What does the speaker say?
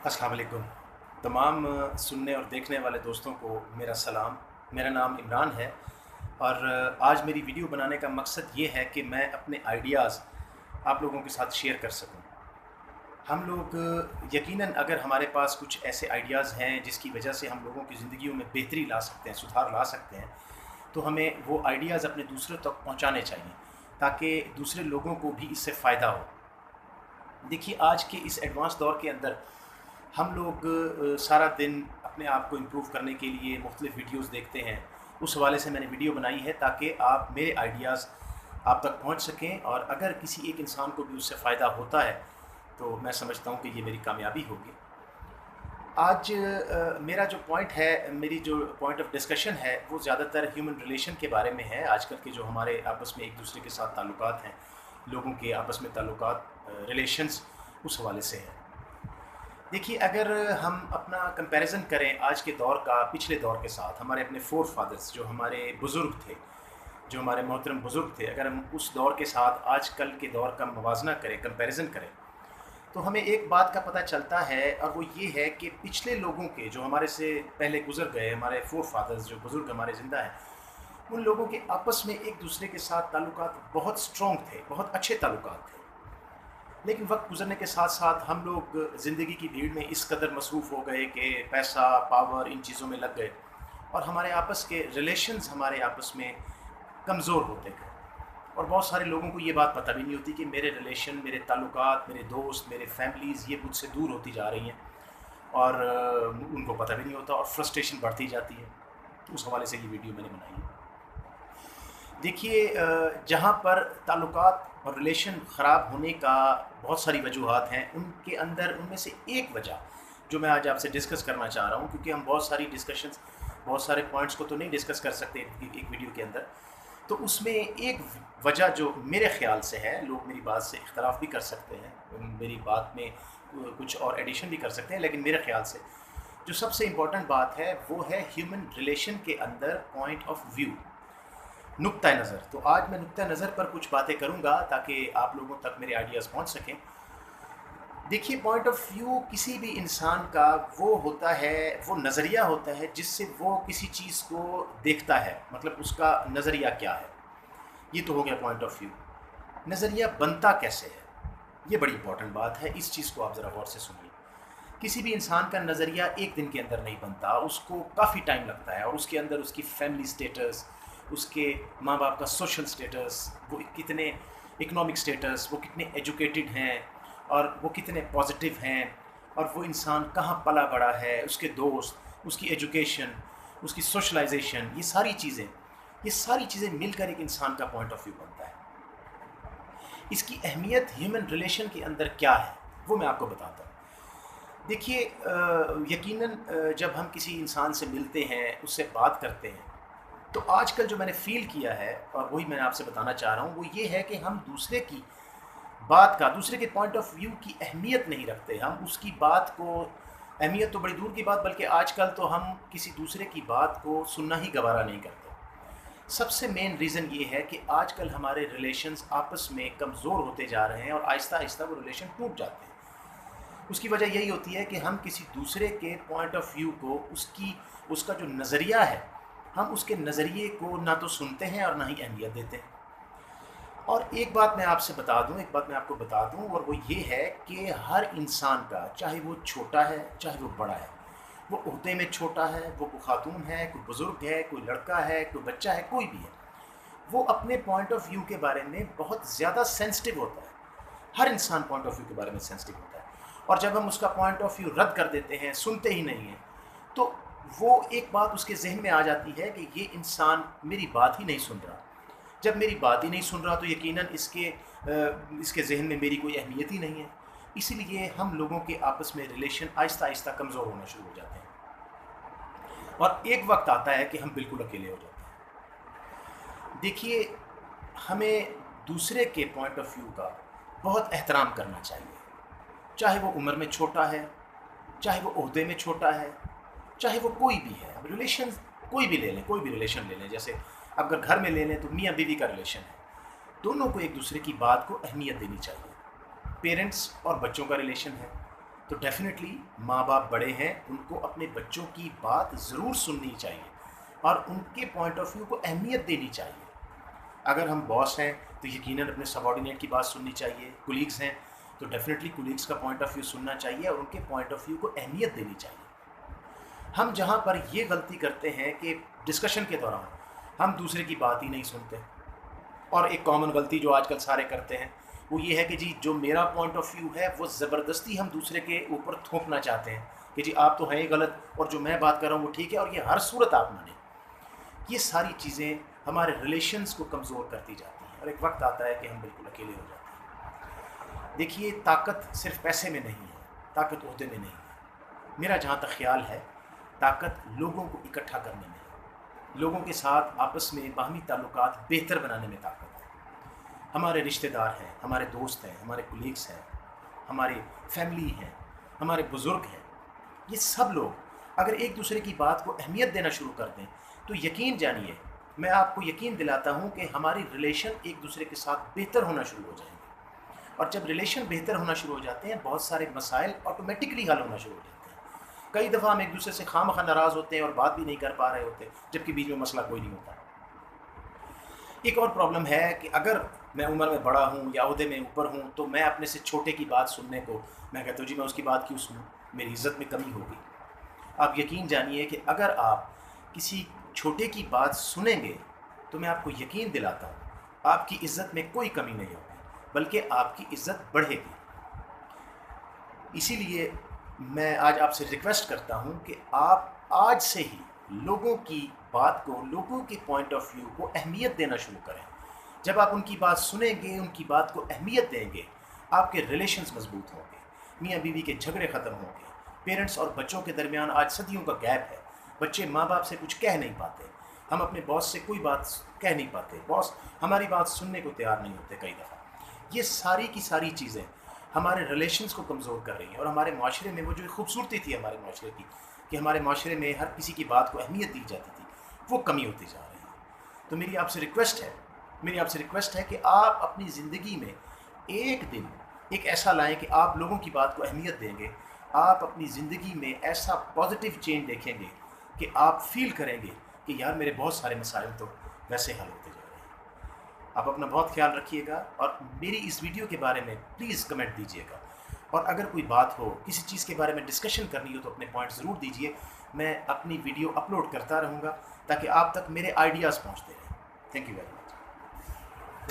अस्सलाम वालेकुम। तमाम सुनने और देखने वाले दोस्तों को मेरा सलाम। मेरा नाम इमरान है और आज मेरी वीडियो बनाने का मकसद ये है कि मैं अपने आइडियाज़ आप लोगों के साथ शेयर कर सकूं। हम लोग यकीनन अगर हमारे पास कुछ ऐसे आइडियाज़ हैं जिसकी वजह से हम लोगों की ज़िंदगियों में बेहतरी ला सकते हैं, सुधार ला सकते हैं, तो हमें वो आइडियाज़ अपने दूसरों तक पहुंचाने चाहिए ताकि दूसरे लोगों को भी इससे फ़ायदा हो। देखिए, आज के इस एडवांस दौर के अंदर हम लोग सारा दिन अपने आप को इम्प्रूव करने के लिए मुख्तलिफ़ वीडियोज़ देखते हैं। उस हवाले से मैंने वीडियो बनाई है ताकि आप मेरे आइडियाज़ आप तक पहुंच सकें, और अगर किसी एक इंसान को भी उससे फ़ायदा होता है तो मैं समझता हूं कि ये मेरी कामयाबी होगी। आज मेरा जो पॉइंट है, मेरी जो पॉइंट ऑफ डिस्कशन है, वो ज़्यादातर ह्यूमन रिलेशन के बारे में है। आजकल के जो हमारे आपस में एक दूसरे के साथ ताल्लुकात हैं, लोगों के आपस में ताल्लुकात, रिलेशंस, उस हवाले से है। देखिए, अगर हम अपना कंपैरिजन करें आज के दौर का पिछले दौर के साथ, हमारे अपने फोर फादर्स जो हमारे बुज़ुर्ग थे, जो हमारे मोहतरम बुज़ुर्ग थे, अगर हम उस दौर के साथ आजकल के दौर का मवाजना करें, कंपैरिजन करें, तो हमें एक बात का पता चलता है, और वो ये है कि पिछले लोगों के जो हमारे से पहले गुजर गए, हमारे फोर फादर्स जो बुज़ुर्ग हमारे ज़िंदा हैं, उन लोगों के आपस में एक दूसरे के साथ ताल्लुकात बहुत स्ट्रॉन्ग थे, बहुत अच्छे ताल्लुकात थे। लेकिन वक्त गुजरने के साथ साथ हम लोग ज़िंदगी की भीड़ में इस कदर मसरूफ़ हो गए कि पैसा, पावर, इन चीज़ों में लग गए, और हमारे आपस के रिलेशंस हमारे आपस में कमज़ोर होते गए। और बहुत सारे लोगों को ये बात पता भी नहीं होती कि मेरे रिलेशन, मेरे ताल्लुकात, मेरे दोस्त, मेरे फैमिलीज़, ये मुझसे दूर होती जा रही हैं, और उनको पता भी नहीं होता, और फ्रस्ट्रेशन बढ़ती जाती है। तो उस हवाले से ये वीडियो मैंने बनाई है। देखिए, जहाँ पर ताल्लुकात और रिलेशन ख़राब होने का बहुत सारी वजूहात हैं, उनके अंदर उनमें से एक वजह जो मैं आज आपसे डिस्कस करना चाह रहा हूँ, क्योंकि हम बहुत सारी डिस्कशंस, बहुत सारे पॉइंट्स को तो नहीं डिस्कस कर सकते एक वीडियो के अंदर, तो उसमें एक वजह जो मेरे ख़्याल से है, लोग मेरी बात से इख्तलाफ भी कर सकते हैं, मेरी बात में कुछ और एडिशन भी कर सकते हैं, लेकिन मेरे ख़्याल से जो सबसे इम्पॉर्टेंट बात है वो है ह्यूमन रिलेशन के अंदर पॉइंट ऑफ व्यू, नुक्ता नज़र। तो आज मैं नुक्ता नज़र पर कुछ बातें करूंगा ताकि आप लोगों तक मेरे आइडियाज़ पहुंच सकें। देखिए, पॉइंट ऑफ व्यू किसी भी इंसान का वो होता है, वो नज़रिया होता है जिससे वो किसी चीज़ को देखता है, मतलब उसका नज़रिया क्या है। ये तो हो गया पॉइंट ऑफ व्यू। नज़रिया बनता कैसे है, ये बड़ी इंपॉर्टेंट बात है। इस चीज़ को आप ज़रा गौर से सुनिए। किसी भी इंसान का नज़रिया एक दिन के अंदर नहीं बनता, उसको काफ़ी टाइम लगता है, और उसके अंदर उसकी फैमिली स्टेटस, उसके माँ बाप का सोशल स्टेटस, वो कितने इकोनॉमिक स्टेटस, वो कितने एजुकेटेड हैं, और वो कितने पॉजिटिव हैं, और वो इंसान कहाँ पला बड़ा है, उसके दोस्त, उसकी एजुकेशन, उसकी सोशलाइजेशन, ये सारी चीज़ें मिलकर एक इंसान का पॉइंट ऑफ व्यू बनता है। इसकी अहमियत ह्यूमन रिलेशन के अंदर क्या है वो मैं आपको बताता हूँ। देखिए, यकीनन जब हम किसी इंसान से मिलते हैं, उससे बात करते हैं, तो आजकल जो मैंने फ़ील किया है, और वही मैं आपसे बताना चाह रहा हूँ, वो ये है कि हम दूसरे की बात का, दूसरे के पॉइंट ऑफ व्यू की अहमियत नहीं रखते। हम उसकी बात को, अहमियत तो बड़ी दूर की बात, बल्कि आजकल तो हम किसी दूसरे की बात को सुनना ही गवारा नहीं करते। सबसे मेन रीज़न ये है कि आजकल हमारे रिलेशंस आपस में कमज़ोर होते जा रहे हैं, और आहिस्ता आहिस्ता वो रिलेशन टूट जाते हैं। उसकी वजह यही होती है कि हम किसी दूसरे के पॉइंट ऑफ व्यू को, उसका जो नज़रिया है, हम उसके नज़रिए को ना तो सुनते हैं और ना ही अहमियत देते हैं। और एक बात मैं आपसे बता दूं, एक बात मैं आपको बता दूं, और वो ये है कि हर इंसान का, चाहे वो छोटा है चाहे वो बड़ा है, वो ओहदे में छोटा है, वो कोई खातून है, कोई बुज़ुर्ग है, कोई लड़का है, कोई बच्चा है, कोई भी है, वो अपने पॉइंट ऑफ व्यू के बारे में बहुत ज़्यादा सेंसिटिव होता है। हर इंसान पॉइंट ऑफ व्यू के बारे में सेंसिटिव होता है, और जब हम उसका पॉइंट ऑफ व्यू रद्द कर देते हैं, सुनते ही नहीं हैं, तो वो एक बात उसके जहन में आ जाती है कि ये इंसान मेरी बात ही नहीं सुन रहा। जब मेरी बात ही नहीं सुन रहा तो यकीनन इसके जहन में मेरी कोई अहमियत ही नहीं है। इसीलिए हम लोगों के आपस में रिलेशन आहिस्ता आहिस्ता कमज़ोर होना शुरू हो जाते हैं, और एक वक्त आता है कि हम बिल्कुल अकेले हो जाते हैं। देखिए, हमें दूसरे के पॉइंट ऑफ व्यू का बहुत एहतराम करना चाहिए, चाहे वो उम्र में छोटा है, चाहे वो ओहदे में छोटा है, चाहे वो कोई भी है। अब रिलेशन कोई भी ले लें, कोई भी रिलेशन ले लें, जैसे अगर घर में ले लें तो मियाँ बीवी का रिलेशन है, दोनों को एक दूसरे की बात को अहमियत देनी चाहिए। पेरेंट्स और बच्चों का रिलेशन है, تو ڈیفینیٹلی ماں باپ بڑے ہیں، ان کو اپنے بچوں کی بات ضرور سننی چاہیے اور ان کے پوائنٹ آف ویو کو اہمیت دینی چاہیے۔ اگر ہم باس ہیں تو یقیناً اپنے سب آرڈینیٹ کی بات سننی چاہیے، کولیگز ہیں تو ڈیفینیٹلی کولیگز کا پوائنٹ آف ویو سننا چاہیے اور ان کے پوائنٹ آف ویو کو اہمیت دینی چاہیے۔ ہم جہاں پر یہ غلطی کرتے ہیں کہ ڈسکشن کے دوران ہم دوسرے کی بات ہی نہیں سنتے، اور ایک کامن غلطی جو آج کل سارے کرتے ہیں وہ یہ ہے کہ جی جو میرا پوائنٹ آف ویو ہے وہ زبردستی ہم دوسرے کے اوپر تھوپنا چاہتے ہیں کہ جی آپ تو ہیں ہی غلط اور جو میں بات کر رہا ہوں وہ ٹھیک ہے اور یہ ہر صورت آپ مانیں۔ یہ ساری چیزیں ہمارے ریلیشنز کو کمزور کرتی جاتی ہیں اور ایک وقت آتا ہے کہ ہم بالکل اکیلے ہو جاتے ہیں۔ دیکھیے طاقت صرف پیسے میں نہیں ہے، طاقت عہدے میں نہیں ہے، میرا جہاں تک خیال ہے طاقت لوگوں کو اکٹھا کرنے میں ہے، لوگوں کے ساتھ آپس میں باہمی تعلقات بہتر بنانے میں طاقت ہے۔ ہمارے رشتہ دار ہیں، ہمارے دوست ہیں، ہمارے کولیگس ہیں، ہماری فیملی ہیں، ہمارے بزرگ ہیں، یہ سب لوگ اگر ایک دوسرے کی بات کو اہمیت دینا شروع کر دیں تو یقین جانیے، میں آپ کو یقین دلاتا ہوں کہ ہماری ریلیشن ایک دوسرے کے ساتھ بہتر ہونا شروع ہو جائیں گے، اور جب ریلیشن بہتر ہونا شروع ہو جاتے ہیں بہت سارے مسائل آٹومیٹکلی حل ہونا شروع ہو جاتے ہیں۔ کئی دفعہ ہم ایک دوسرے سے خواہ مخواہ ناراض ہوتے ہیں اور بات بھی نہیں کر پا رہے ہوتے، جبکہ بیچ میں مسئلہ کوئی نہیں ہوتا۔ ایک اور پرابلم ہے کہ اگر میں عمر میں بڑا ہوں یا عہدے میں اوپر ہوں تو میں اپنے سے چھوٹے کی بات سننے کو میں کہتا ہوں جی میں اس کی بات کیوں سنوں، میری عزت میں کمی ہوگی۔ آپ یقین جانیے کہ اگر آپ کسی چھوٹے کی بات سنیں گے تو میں آپ کو یقین دلاتا ہوں آپ کی عزت میں کوئی کمی نہیں ہوگی، بلکہ آپ کی عزت بڑھے گی۔ اسی لیے میں آج آپ سے ریکویسٹ کرتا ہوں کہ آپ آج سے ہی لوگوں کی بات کو، لوگوں کے پوائنٹ آف ویو کو اہمیت دینا شروع کریں۔ جب آپ ان کی بات سنیں گے، ان کی بات کو اہمیت دیں گے، آپ کے ریلیشنز مضبوط ہوں گے، میاں بیوی کے جھگڑے ختم ہوں گے، پیرنٹس اور بچوں کے درمیان آج صدیوں کا گیپ ہے، بچے ماں باپ سے کچھ کہہ نہیں پاتے، ہم اپنے باس سے کوئی بات کہہ نہیں پاتے، باس ہماری بات سننے کو تیار نہیں ہوتے کئی دفعہ۔ یہ ساری کی ساری چیزیں ہمارے ریلیشنز کو کمزور کر رہی ہیں اور ہمارے معاشرے میں وہ جو خوبصورتی تھی ہمارے معاشرے کی کہ ہمارے معاشرے میں ہر کسی کی بات کو اہمیت دی جاتی تھی، وہ کمی ہوتی جا رہی ہے۔ تو میری آپ سے ریکویسٹ ہے کہ آپ اپنی زندگی میں ایک دن ایک ایسا لائیں کہ آپ لوگوں کی بات کو اہمیت دیں گے، آپ اپنی زندگی میں ایسا پازیٹیو چینج دیکھیں گے کہ آپ فیل کریں گے کہ یار میرے بہت سارے مسائل تو ویسے حل ہوتے جا رہے ہیں۔ آپ اپنا بہت خیال رکھیے گا اور میری اس ویڈیو کے بارے میں پلیز کمنٹ دیجیے گا، اور اگر کوئی بات ہو، کسی چیز کے بارے میں ڈسکشن کرنی ہو تو اپنے پوائنٹ ضرور دیجیے، میں اپنی ویڈیو اپلوڈ کرتا رہوں گا تاکہ آپ تک میرے آئیڈیاز پہنچتے رہیں۔ Thank you very much.